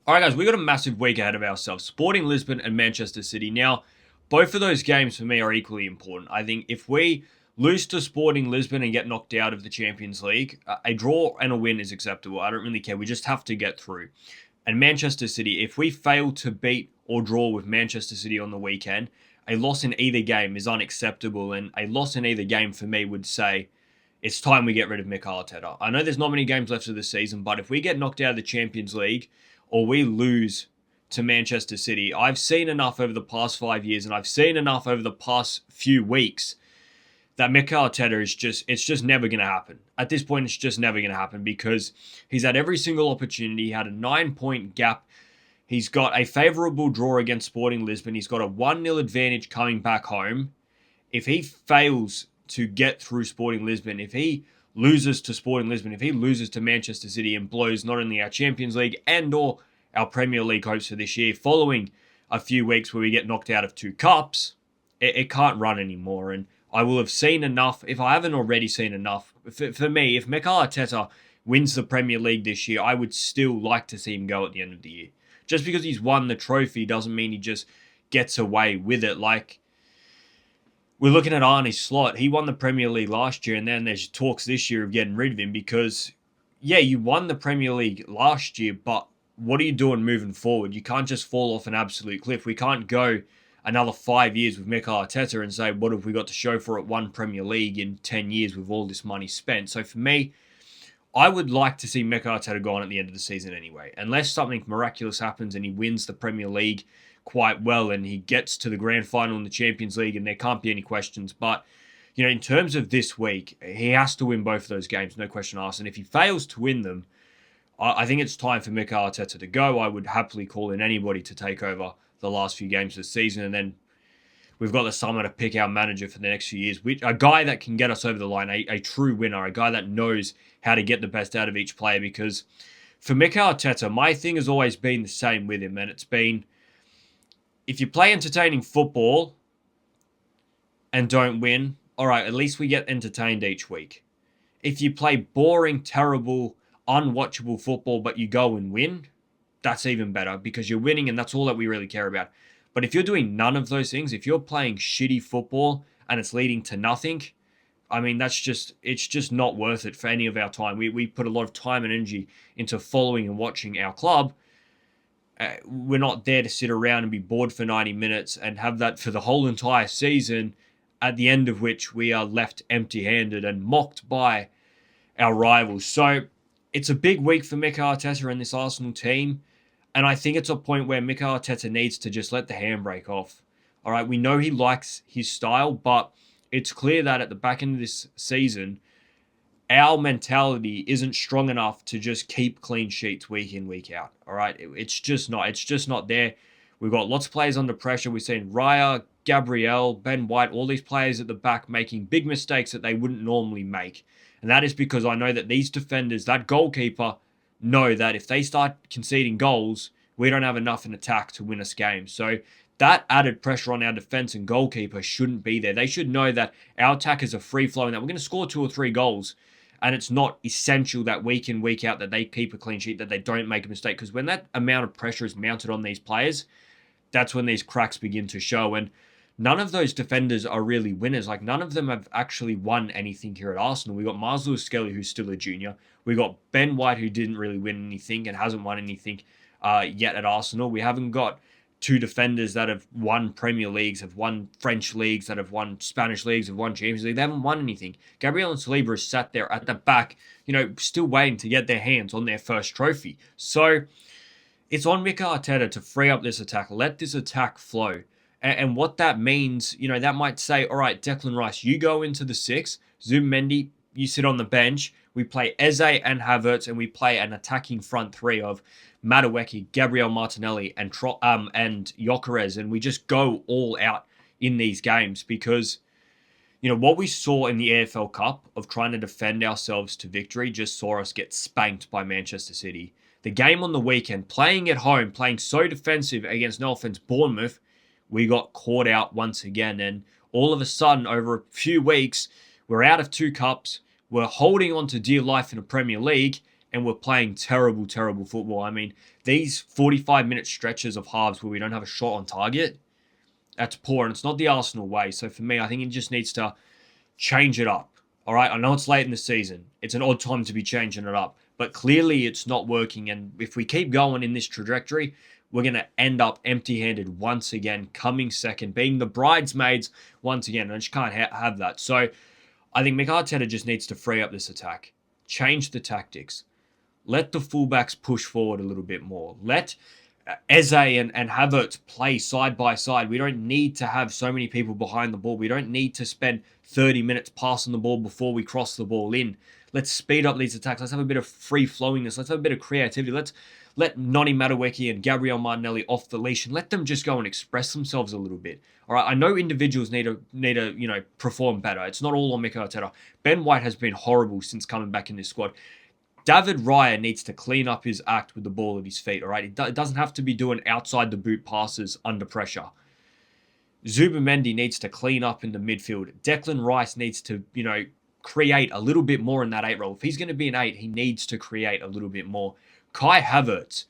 All right, guys, we got a massive week ahead of ourselves. Sporting Lisbon and Manchester City. Now, both of those games for me are equally important. I think if we lose to Sporting Lisbon and get knocked out of the Champions League, a draw and a win is acceptable. I don't really care. We just have to get through. And Manchester City, if we fail to beat or draw with Manchester City on the weekend, a loss in either game is unacceptable. And a loss in either game for me would say it's time we get rid of Mikel Arteta. I know there's not many games left of the season, but if we get knocked out of the Champions League or we lose to Manchester City, I've seen enough over the past 5 years and I've seen enough over the past few weeks that Mikel Arteta it's just never going to happen. At this point, it's just never going to happen because he's had every single opportunity. He had a 9-point gap. He's got a favourable draw against Sporting Lisbon. He's got a 1-0 advantage coming back home. If he fails to get through Sporting Lisbon, if he loses to Sporting Lisbon, if he loses to Manchester City and blows not only our Champions League and or our Premier League hopes for this year, following a few weeks where we get knocked out of 2 cups, it can't run anymore. And I will have seen enough, if I haven't already seen enough. For me, if Mikel Arteta wins the Premier League this year, I would still like to see him go at the end of the year. Just because he's won the trophy doesn't mean he just gets away with it. Like, we're looking at Arne Slot. He won the Premier League last year, and then there's talks this year of getting rid of him because, yeah, you won the Premier League last year, but what are you doing moving forward? You can't just fall off an absolute cliff. We can't go another 5 years with Mikel Arteta and say, what have we got to show for it? One Premier League in 10 years with all this money spent. So for me, I would like to see Mikel Arteta go on at the end of the season anyway. Unless something miraculous happens and he wins the Premier League quite well and he gets to the grand final in the Champions League and there can't be any questions. But, in terms of this week, he has to win both of those games, no question asked. And if he fails to win them, I think it's time for Mikel Arteta to go. I would happily call in anybody to take over the last few games of the season. And then we've got the summer to pick our manager for the next few years. A guy that can get us over the line, a true winner, a guy that knows how to get the best out of each player. Because for Mikel Arteta, my thing has always been the same with him. And it's been, if you play entertaining football and don't win, all right, at least we get entertained each week. If you play boring, terrible, unwatchable football, but you go and win, that's even better because you're winning and that's all that we really care about. But if you're doing none of those things, if you're playing shitty football and it's leading to nothing, I mean, it's just not worth it for any of our time. We put a lot of time and energy into following and watching our club. We're not there to sit around and be bored for 90 minutes and have that for the whole entire season, at the end of which we are left empty-handed and mocked by our rivals. So it's a big week for Mikel Arteta and this Arsenal team. And I think it's a point where Mikel Arteta needs to just let the handbrake off. All right, we know he likes his style, but it's clear that at the back end of this season, our mentality isn't strong enough to just keep clean sheets week in, week out. All right, it's just not. It's just not there. We've got lots of players under pressure. We've seen Raya, Gabriel, Ben White, all these players at the back making big mistakes that they wouldn't normally make. And that is because I know that these defenders, that goalkeeper, know that if they start conceding goals, we don't have enough in attack to win us games. So that added pressure on our defense and goalkeeper shouldn't be there. They should know that our attackers are free-flowing, that we're going to score 2 or 3 goals, and it's not essential that week in, week out that they keep a clean sheet, that they don't make a mistake. Because when that amount of pressure is mounted on these players, that's when these cracks begin to show. And none of those defenders are really winners. Like, none of them have actually won anything here at Arsenal. We got Mars Lewis-Skelly, who's still a junior. We got Ben White, who didn't really win anything and hasn't won anything yet at Arsenal. We haven't got 2 defenders that have won Premier Leagues, have won French leagues, that have won Spanish leagues, have won Champions League. They haven't won anything. Gabriel and Saliba are sat there at the back, still waiting to get their hands on their first trophy. So it's on Mikel Arteta to free up this attack, let this attack flow. And what that means, that might say, all right, Declan Rice, you go into the 6, Zubimendi, you sit on the bench. We play Eze and Havertz, and we play an attacking front 3 of Madueke, Gabriel Martinelli, and Gyökeres, and we just go all out in these games because, what we saw in the AFL Cup of trying to defend ourselves to victory just saw us get spanked by Manchester City. The game on the weekend, playing at home, playing so defensive against, no offense, Bournemouth, we got caught out once again, and all of a sudden, over a few weeks, we're out of 2 cups, we're holding on to dear life in a Premier League, and we're playing terrible, terrible football. I mean, these 45-minute stretches of halves where we don't have a shot on target, that's poor, and it's not the Arsenal way. So for me, I think it just needs to change it up. All right, I know it's late in the season. It's an odd time to be changing it up, but clearly it's not working. And if we keep going in this trajectory, we're going to end up empty-handed once again, coming second, being the bridesmaids once again. And I just can't have that. So I think Mikel Arteta just needs to free up this attack, change the tactics, let the fullbacks push forward a little bit more. Let Eze and Havertz play side by side. We don't need to have so many people behind the ball. We don't need to spend 30 minutes passing the ball before we cross the ball in. Let's speed up these attacks. Let's have a bit of free-flowingness. Let's have a bit of creativity. Let's let Noni Madueke and Gabriel Martinelli off the leash and let them just go and express themselves a little bit. All right, I know individuals need to perform better. It's not all on Mikel Arteta. Ben White has been horrible since coming back in this squad. David Raya needs to clean up his act with the ball at his feet, all right? It doesn't have to be doing outside the boot passes under pressure. Zubimendi needs to clean up in the midfield. Declan Rice needs to, create a little bit more in that 8 role. If he's going to be an 8, he needs to create a little bit more. Kai Havertz,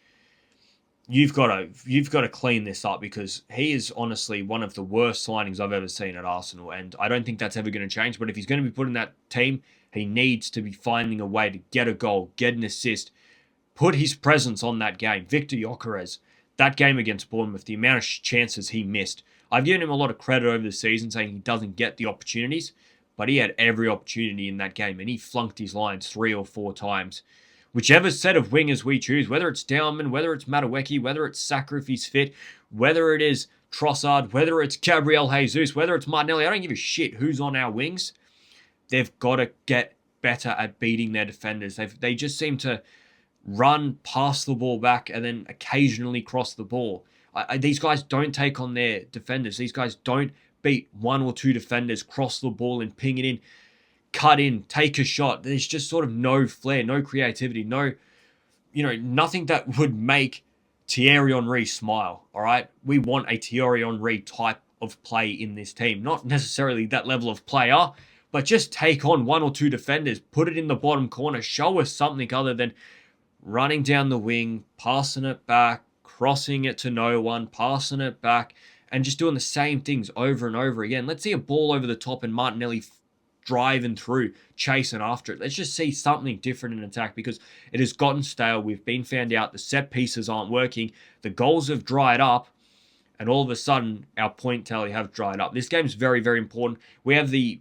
you've got to clean this up because he is honestly one of the worst signings I've ever seen at Arsenal, and I don't think that's ever going to change. But if he's going to be put in that team, he needs to be finding a way to get a goal, get an assist, put his presence on that game. Victor Gyökeres, that game against Bournemouth, the amount of chances he missed. I've given him a lot of credit over the season saying he doesn't get the opportunities, but he had every opportunity in that game, and he flunked his lines 3 or 4 times. Whichever set of wingers we choose, whether it's Dowman, whether it's Madueke, whether it's Saka if he's fit, whether it is Trossard, whether it's Gabriel Jesus, whether it's Martinelli, I don't give a shit who's on our wings. They've got to get better at beating their defenders. They just seem to run, pass the ball back, and then occasionally cross the ball. These guys don't take on their defenders. These guys don't beat 1 or 2 defenders, cross the ball and ping it in, cut in, take a shot. There's just sort of no flair, no creativity, nothing that would make Thierry Henry smile, all right? We want a Thierry Henry type of play in this team. Not necessarily that level of player, but just take on 1 or 2 defenders, put it in the bottom corner, show us something other than running down the wing, passing it back, crossing it to no one, passing it back, and just doing the same things over and over again. Let's see a ball over the top and Martinelli driving through, chasing after it. Let's just see something different in attack because it has gotten stale. We've been found out. The set pieces aren't working. The goals have dried up. And all of a sudden, our point tally have dried up. This game is very, very important. We have the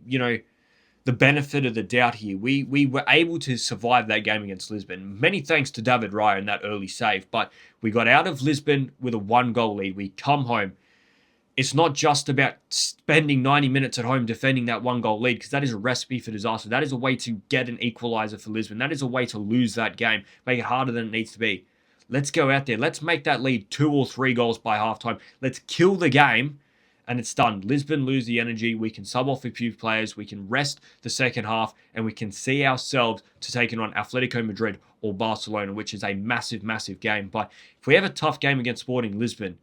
benefit of the doubt here. We were able to survive that game against Lisbon. Many thanks to David Raya in that early save. But we got out of Lisbon with a 1-goal lead. We come home. It's not just about spending 90 minutes at home defending that 1-goal lead because that is a recipe for disaster. That is a way to get an equaliser for Lisbon. That is a way to lose that game, make it harder than it needs to be. Let's go out there. Let's make that lead 2 or 3 goals by halftime. Let's kill the game, and it's done. Lisbon lose the energy. We can sub off a few players. We can rest the second half, and we can see ourselves to taking on Atletico Madrid or Barcelona, which is a massive, massive game. But if we have a tough game against Sporting Lisbon,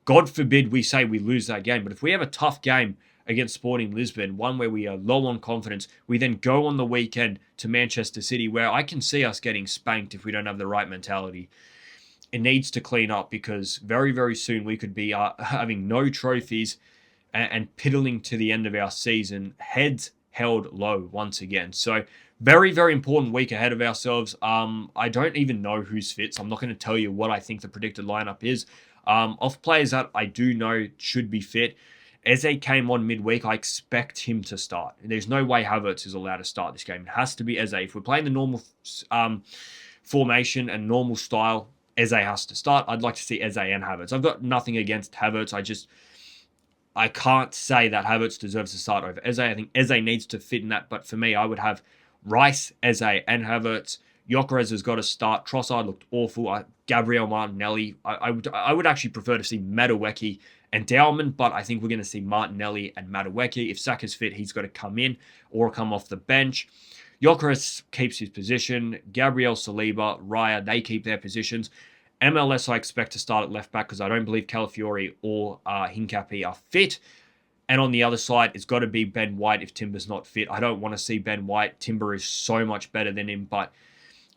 God forbid we say we lose that game, but if we have a tough game against Sporting Lisbon, one where we are low on confidence, we then go on the weekend to Manchester City, where I can see us getting spanked if we don't have the right mentality. It needs to clean up because very, very soon we could be having no trophies and piddling to the end of our season, heads held low once again. So very, very important week ahead of ourselves. I don't even know who's fit, so I'm not going to tell you what I think the predicted lineup is. Of players that I do know should be fit, Eze came on midweek. I expect him to start. There's no way Havertz is allowed to start this game. It has to be Eze. If we're playing the normal formation and normal style, Eze has to start. I'd like to see Eze and Havertz. I've got nothing against Havertz. I can't say that Havertz deserves to start over Eze. I think Eze needs to fit in that. But for me, I would have Rice, Eze, and Havertz. Gyökeres has got to start. Trossard looked awful. Gabriel Martinelli. I would actually prefer to see Madueke and Dowman, but I think we're going to see Martinelli and Madueke. If Saka's fit, he's got to come in or come off the bench. Gyökeres keeps his position. Gabriel Saliba, Raya, they keep their positions. MLS, I expect to start at left back because I don't believe Calafiori or Hincapié are fit. And on the other side, it's got to be Ben White if Timber's not fit. I don't want to see Ben White. Timber is so much better than him, but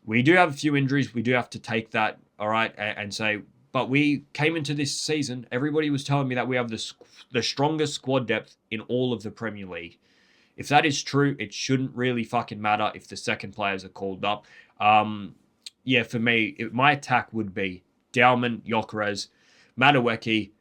We do have a few injuries. We do have to take that, all right, and say, but we came into this season, everybody was telling me that we have the strongest squad depth in all of the Premier League. If that is true, it shouldn't really fucking matter if the second players are called up. Yeah, for me, my attack would be Dowman, Gyökeres, Madueke,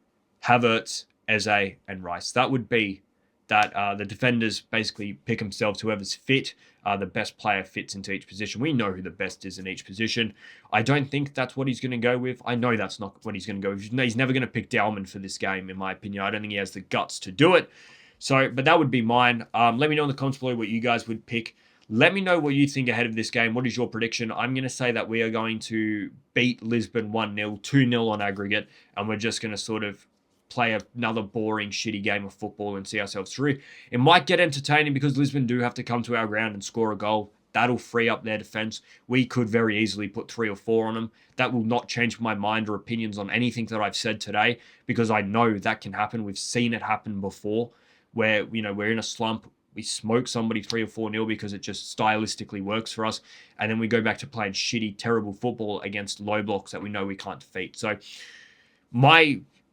Havertz, Eze, and Rice. That would be that the defenders basically pick themselves whoever's fit. The best player fits into each position. We know who the best is in each position. I don't think that's what he's going to go with. I know that's not what he's going to go with. He's never going to pick Dowman for this game, in my opinion. I don't think he has the guts to do it. So, but that would be mine. Let me know in the comments below what you guys would pick. Let me know what you think ahead of this game. What is your prediction? I'm going to say that we are going to beat Lisbon 1-0, 2-0 on aggregate, and we're just going to sort of play another boring, shitty game of football and see ourselves through. It might get entertaining because Lisbon do have to come to our ground and score a goal. That'll free up their defense. We could very easily put 3 or 4 on them. That will not change my mind or opinions on anything that I've said today because I know that can happen. We've seen it happen before where, we're in a slump. We smoke somebody 3 or 4-0 because it just stylistically works for us. And then we go back to playing shitty, terrible football against low blocks that we know we can't defeat. So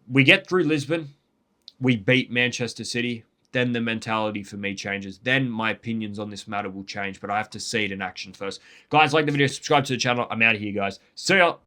we get through Lisbon, we beat Manchester City, then the mentality for me changes. Then my opinions on this matter will change, but I have to see it in action first. Guys, like the video, subscribe to the channel. I'm out of here, guys. See ya.